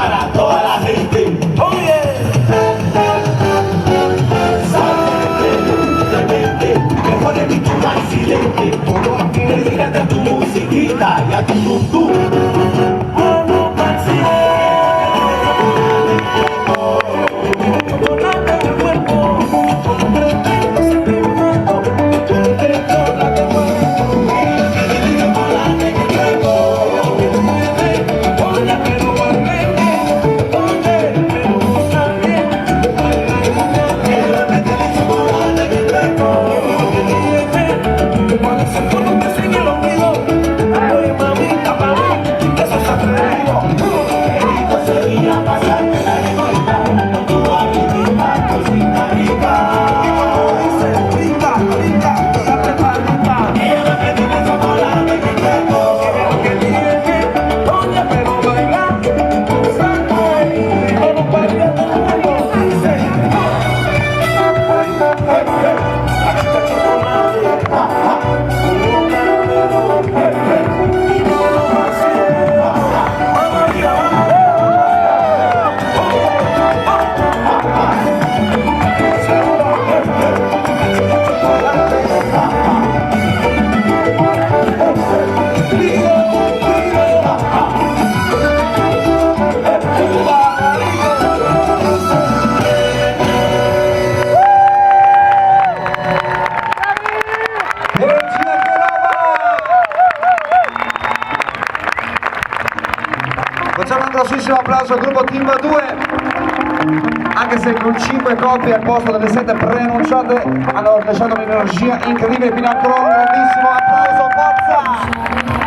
para toda la gente. Oye, mejor es mi chupa excelente. Dedícate a tu musiquita y a tu tum-tum. Facciamo un grossissimo applauso al gruppo Timba 2, anche se con 5 coppie al posto delle 7 preannunciate hanno lasciato un'energia incredibile fino a ancora un grandissimo applauso, forza!